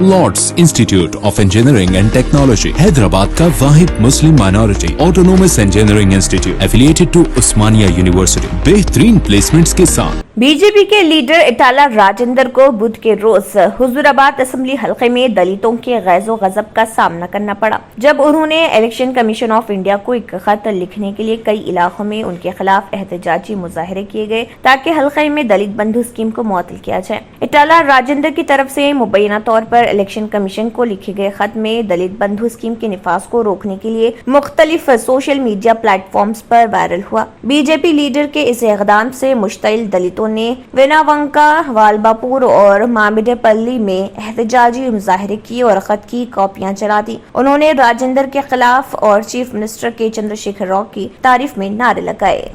Lord's institute of engineering and technology Hyderabad का वाहिद मुस्लिम minority autonomous engineering institute affiliated to Osmania university बेहतरीन placements के साथ। बीजेपी के लीडर इटाला राजेंद्र को बुध के रोज हुजूराबाद असेंबली हलके में दलितों के गैज़ो गजब का सामना करना पड़ा जब उन्होंने इलेक्शन कमीशन ऑफ इंडिया को एक खत लिखने के लिए कई इलाकों में उनके खिलाफ एहतजाजी मुजाहरे किए गए ताकि हलके में दलित बंधु स्कीम को मुअत्तल किया जाए। इटाला राजेंद्र की तरफ से मुबैना तौर पर इलेक्शन कमीशन को लिखे गए खत में दलित बंधु स्कीम के निफाज को रोकने के लिए मुख्तलिफ सोशल मीडिया प्लेटफॉर्म्स पर वायरल हुआ। बीजेपी लीडर के इस इक़दाम से मुश्तइल दलितों ने विनावंका, वालबापुर और मामिडेपल्ली में एहतजाजी मुजाहरे किए और खत की कॉपियां जला दी। उन्होंने राजेंद्र के खिलाफ और चीफ मिनिस्टर के चंद्रशेखर राव की तारीफ में नारे लगाए।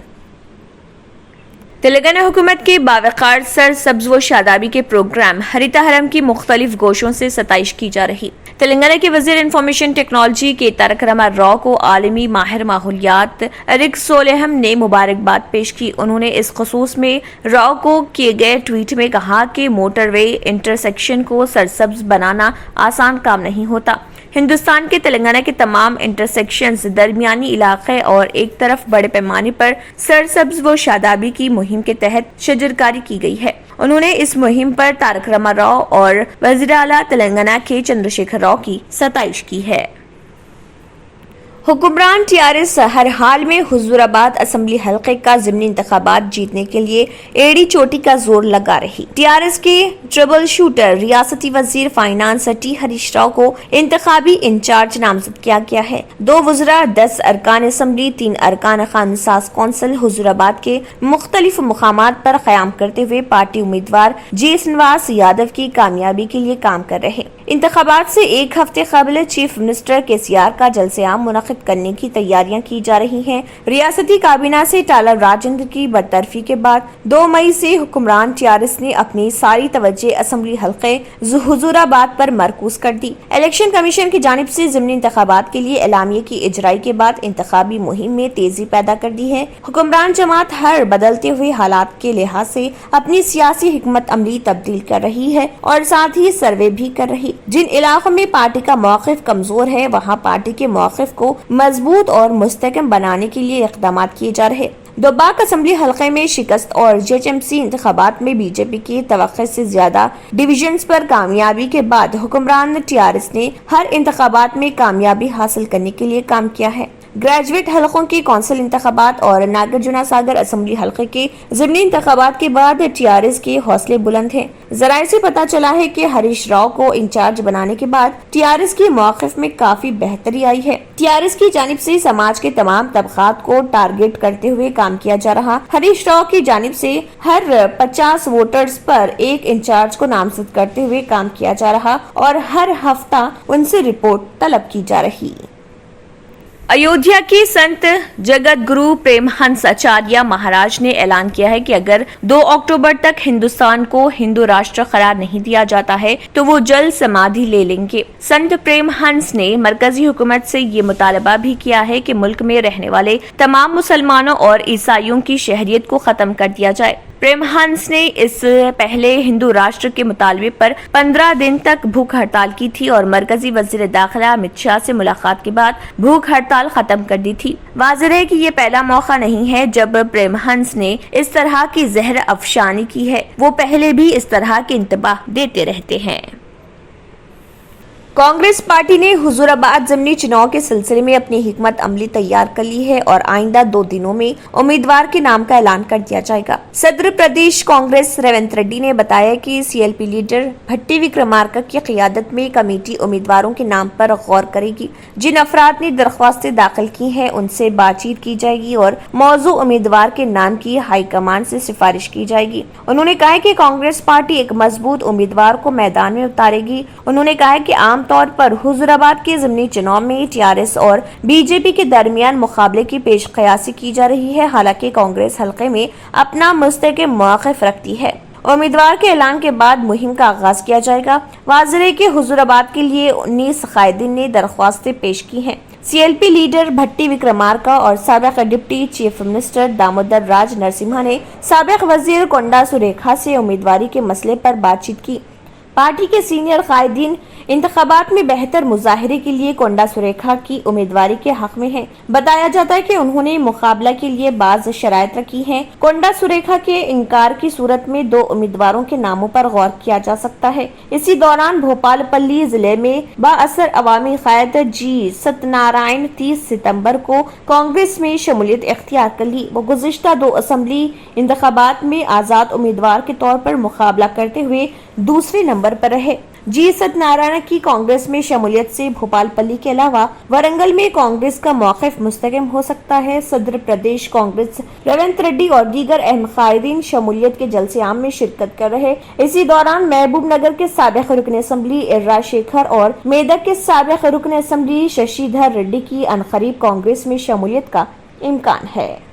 तेलंगाना हुकूमत के बावकार सर सब्ज व शादाबी के प्रोग्राम हरिता हरम की मुख्तलिफ गोशों से सताइश की जा रही। तेलंगाना के वजीर इंफॉर्मेशन टेक्नोलॉजी के तारक रामाराव राव को आलमी माहिर माहौलियात रिक सोलेहम ने मुबारकबाद पेश की। उन्होंने इस खसूस में राव को किए गए ट्वीट में कहा कि मोटरवे इंटरसेक्शन को सरसब्ज बनाना आसान काम नहीं होता। हिंदुस्तान के तेलंगाना के तमाम इंटरसेक्शंस दरमियानी इलाके और एक तरफ बड़े पैमाने पर सरसब्ज व शादाबी की मुहिम के तहत शजरकारी की गई है। उन्होंने इस मुहिम पर तारक रामाराव राव और वज़ीर आला तेलंगाना के चंद्रशेखर राव की सताइश की है। हुक्मरान टीआरएस हर हाल में हुजूराबाद असेंबली हलके का ज़िमनी इंतखाबात जीतने के लिए एड़ी चोटी का जोर लगा रही। टीआरएस के ट्रबल शूटर रियासती वजीर फाइनेंस टी हरीश राव को इंतखाबी इंचार्ज नामजद किया गया है। 2 वज़रा, 10 अरकान असेंबली, 3 अरकान खानसाज कौंसिल हुजूराबाद के मुख्तलिफ मुकामात पर क़याम करते हुए पार्टी उम्मीदवार जी श्रीनिवास यादव की कामयाबी के लिए काम कर रहे। इंतखाबात से एक हफ्ते कबल चीफ मिनिस्टर केसीआर का जलसे आम मुनक़िद करने की तैयारियां की जा रही हैं। रियासती काबीना से इटाला राजेंद्र की बरतरफी के बाद 2 मई से हुक्मरान टीआरएस ने अपनी सारी तवज्जो असेंबली हलके हुजूराबाद पर मरकूज कर दी। इलेक्शन कमीशन की जानिब से ज़िमनी इंतखाबात के लिए एलामिये की इजराई के बाद इंतखाबी मुहिम में तेजी पैदा कर दी है। हुक्मरान जमात हर बदलते हुए हालात के लिहाज से अपनी सियासी हिकमत अमली तब्दील कर रही है और साथ ही सर्वे भी कर रही। जिन इलाकों में पार्टी का मौक़िफ़ कमजोर है वहाँ पार्टी के मौक़िफ़ को मजबूत और मुस्तहकम बनाने के लिए इक़दाम किए जा रहे। दोबाक असेंबली हलके में शिकस्त और जेएचएमसी इंतखाबात में बीजेपी की तवक्को से ज्यादा डिविजन्स पर कामयाबी के बाद हुक्मरान टीआरएस ने हर इंतखाबात में कामयाबी हासिल करने के लिए काम किया है। ग्रेजुएट हलकों के कौंसिल इंतखाबात और नागार्जुना सागर असेंबली हलके के ज़िमनी इंतखाबात के बाद टीआरएस के हौसले बुलंद हैं। जराये से पता चला है कि हरीश राव को इंचार्ज बनाने के बाद टीआरएस के मौक़िफ़ में काफी बेहतरी आई है। टीआरएस की जानिब से समाज के तमाम तबकात को टारगेट करते हुए काम किया जा रहा। हरीश राव की जानिब से हर 50 वोटर्स पर एक इंचार्ज को नामजद करते हुए काम किया जा रहा और हर हफ्ता उनसे रिपोर्ट तलब की जा रही। अयोध्या के संत जगत गुरु प्रेमहंस आचार्य महाराज ने ऐलान किया है कि अगर 2 अक्टूबर तक हिंदुस्तान को हिंदू राष्ट्र करार नहीं दिया जाता है तो वो जल समाधि ले लेंगे। संत प्रेमहंस ने मरकजी हुकूमत से ये मुतालबा भी किया है कि मुल्क में रहने वाले तमाम मुसलमानों और ईसाइयों की शहरियत को खत्म कर दिया जाए। प्रेमहंस ने इस पहले हिंदू राष्ट्र के मुतालबे पर 15 दिन तक भूख हड़ताल की थी और मरकजी वजीर दाखिला अमित शाह से मुलाकात के बाद भूख हड़ताल खत्म कर दी थी। वाज़ेह है कि ये पहला मौका नहीं है जब प्रेमहंस ने इस तरह की जहर अफशानी की है। वो पहले भी इस तरह के इंतबाह देते रहते हैं। कांग्रेस पार्टी ने हुजूराबाद ज़िमनी चुनाव के सिलसिले में अपनी हिकमत अमली तैयार कर ली है और आइंदा 2 दिनों में उम्मीदवार के नाम का ऐलान कर दिया जाएगा। सदर प्रदेश कांग्रेस रेवंत रेड्डी ने बताया कि सीएलपी लीडर भट्टी विक्रमार्का की क़ियादत में कमेटी उम्मीदवारों के नाम पर गौर करेगी। जिन अफराद ने दरख्वास्तें दाखिल की हैं उनसे बातचीत की जाएगी और मौजू उम्मीदवार के नाम की हाईकमान से सिफारिश की जाएगी। उन्होंने कहा कि कांग्रेस पार्टी एक मजबूत उम्मीदवार को मैदान में उतारेगी। उन्होंने कहा कि आम तौर पर हुजूराबाद के ज़िमनी चुनाव में टीआरएस और बीजेपी के दरमियान मुकाबले की पेश क़यासी की जा रही है। हालांकि कांग्रेस हलके में अपना मुस्तकिल मौक़िफ़ रखती है। उम्मीदवार के ऐलान के बाद मुहिम का आगाज किया जाएगा। वाज़ेह है कि हुजूराबाद के लिए 19 कायदीन ने दरख्वास्तें पेश की हैं। सीएलपी लीडर भट्टी विक्रमार्का और साबिक डिप्टी चीफ मिनिस्टर दामोदर राज नरसिम्हा ने साबिक वजीर कोंडा सुरेखा से उम्मीदवारी के मसले पर बातचीत की। पार्टी के सीनियर कायदीन इंतखाबात में बेहतर मुजाहरे के लिए कोंडा सुरेखा की उम्मीदवारी के हक में हैं। बताया जाता है कि उन्होंने मुकाबला के लिए बाज शराइत रखी हैं। कोंडा सुरेखा के इनकार की सूरत में 2 उम्मीदवारों के नामों पर गौर किया जा सकता है। इसी दौरान भोपालपल्ली जिले में बाअसर अवामी कायद जी सत्यनारायण 30 सितंबर को कांग्रेस में शमूलियत इख्तियार कर ली। वो गुज़िश्ता 2 असम्बली इंतखाबात में आजाद उम्मीदवार के तौर पर मुकाबला करते हुए दूसरे नंबर पर रहे। जी सत्यनारायण की कांग्रेस में शमूलियत से भोपालपल्ली के अलावा वरंगल में कांग्रेस का मौक़िफ़ मुस्तहकम हो सकता है। सदर प्रदेश कांग्रेस रेवंत रेड्डी और दीगर अहम कायदीन शमूलियत के जलसे आम में शिरकत कर रहे। इसी दौरान महबूब नगर के साबिक़ रुकन असम्बली इर्रा शेखर और मेदक के साबिक़ रुकन असम्बली शशिधर रेड्डी की अनकरीब कांग्रेस में शमूलियत का इम्कान है।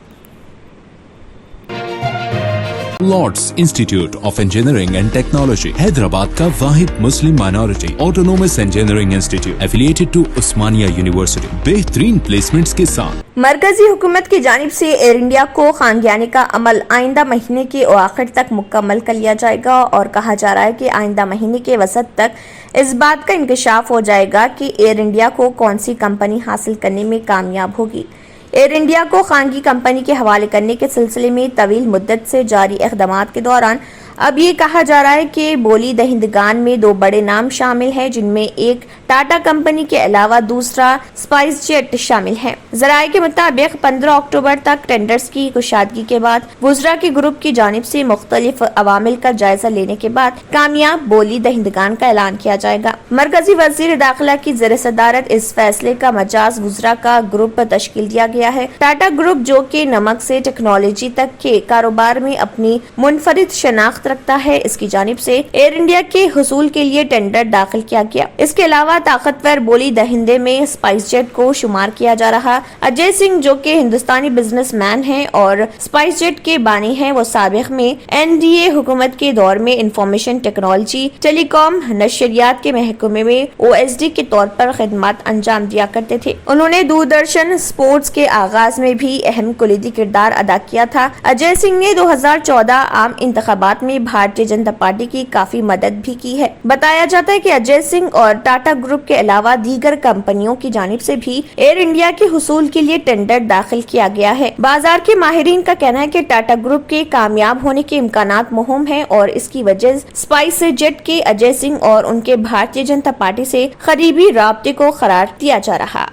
Lords institute of engineering and technology Hyderabad का वाहिद मुस्लिम minority autonomous engineering institute affiliated to Osmania university बेहतरीन प्लेसमेंट्स के साथ। मरकजी हुकूमत की जानिब से एयर इंडिया को खानगियाने का अमल आइंदा महीने के आखिर तक मुकम्मल कर लिया जाएगा और कहा जा रहा है कि आइंदा महीने के वसत तक इस बात का इंकशाफ हो जाएगा कि एयर इंडिया को कौन सी कंपनी हासिल करने में कामयाब होगी। एयर इंडिया को खानगी कंपनी के हवाले करने के सिलसिले में तवील मुद्दत से जारी इक़दामात के दौरान अब ये कहा जा रहा है कि बोली दहिंदगान में 2 बड़े नाम शामिल हैं, जिनमें एक टाटा कंपनी के अलावा दूसरा स्पाइस जेट शामिल है। ज़राए के मुताबिक 15 अक्टूबर तक टेंडर्स की कुशादगी के बाद वुज़रा के ग्रुप की जानिब से मुख्तलिफ अवामिल का जायजा लेने के बाद कामयाब बोली दहिंदगान का ऐलान किया जाएगा। मरकजी वज़ीर दाखिला की ज़ेर सदारत इस फैसले का मजाज वुज़रा का ग्रुप तश्कील दिया गया है। टाटा ग्रुप जो कि नमक से टेक्नोलॉजी तक के कारोबार में अपनी मुनफरिद शनाख्त रखता है, इसकी जानिब से एयर इंडिया के हुसूल के लिए टेंडर दाखिल किया गया। इसके अलावा ताकतवर बोली दहिंदे में स्पाइस जेट को शुमार किया जा रहा। अजय सिंह जो कि हिंदुस्तानी बिजनेसमैन हैं और स्पाइस जेट के बानी हैं, वो साबिक में एनडीए हुकूमत के दौर में इंफॉर्मेशन टेक्नोलॉजी टेलीकॉम नशरियात के महकमे में ओएसडी के तौर पर खिदमत अंजाम दिया करते थे। उन्होंने दूरदर्शन स्पोर्ट्स के आगाज में भी अहम कुलीदी किरदार अदा किया था। अजय सिंह ने 2014 आम इंतखाबात में भारतीय जनता पार्टी की काफी मदद भी की है। बताया जाता है कि अजय सिंह और टाटा ग्रुप के अलावा दीगर कंपनियों की जानिब से भी एयर इंडिया के हुसूल के लिए टेंडर दाखिल किया गया है। बाजार के माहिरीन का कहना है कि टाटा ग्रुप के कामयाब होने के इम्कानात मुहिम है और इसकी वजह स्पाइस जेट के अजय सिंह और उनके भारतीय जनता पार्टी से करीबी राब्ते को करार दिया जा रहा।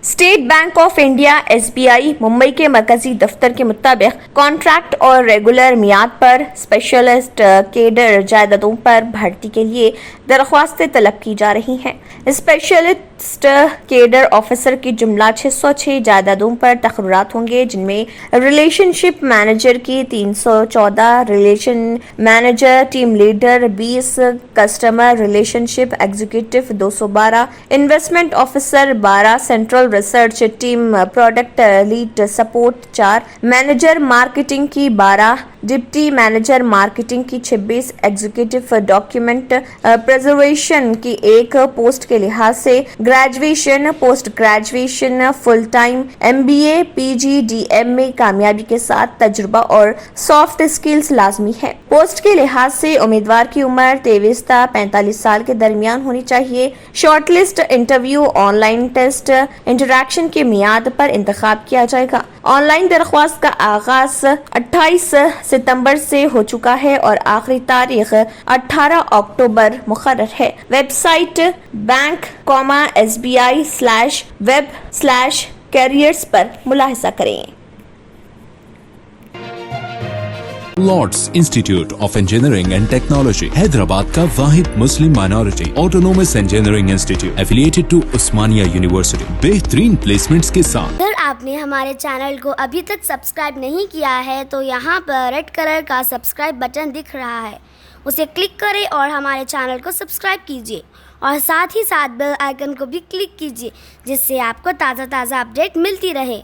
State bank of India SBI Mumbai के मरकजी दफ्तर के मुताबिक कॉन्ट्रैक्ट और रेगुलर मियाद पर स्पेशलिस्ट केडर जायदादों पर भर्ती के लिए दरख्वास्तें तलब की जा रही हैं। स्पेशलिस्ट केडर ऑफिसर की जुमला 606 जायदादों पर तकर्रात होंगे, जिनमें रिलेशनशिप मैनेजर की 314, relation manager, team leader 20, customer relationship executive 212, investment officer 12, central research team product lead support 4, manager marketing की 12, डिप्टी मैनेजर मार्केटिंग की 26, एग्जीक्यूटिव डॉक्यूमेंट प्रिजर्वेशन की 1 पोस्ट के लिहाज से graduation, post graduation, full time MBA, PG, DM में कामयाबी के साथ तजुर्बा और सॉफ्ट स्किल्स लाजमी है। पोस्ट के लिहाज से उम्मीदवार की उम्र 23 से 45 साल के दरमियान होनी चाहिए। Shortlist interview, online test, interaction के मियाद पर इंतखाब किया जाएगा। ऑनलाइन दरख्वास्त का आगाज 28 सितंबर से हो चुका है और आखिरी तारीख 18 अक्टूबर मुकर्रर है। वेबसाइट bank.sbi/web/careers पर मुलाहिजा करें। Lords institute of engineering and technology Hyderabad का वाहिद मुस्लिम minority autonomous engineering institute affiliated to Osmania university बेहतरीन प्लेसमेंट्स के साथ। अगर आपने हमारे चैनल को अभी तक सब्सक्राइब नहीं किया है तो यहाँ पर रेड कलर का सब्सक्राइब बटन दिख रहा है, उसे क्लिक करें और हमारे चैनल को सब्सक्राइब कीजिए और साथ ही साथ बेल आइकन को भी क्लिक कीजिए, जिससे आपको ताज़ा अपडेट मिलती रहे।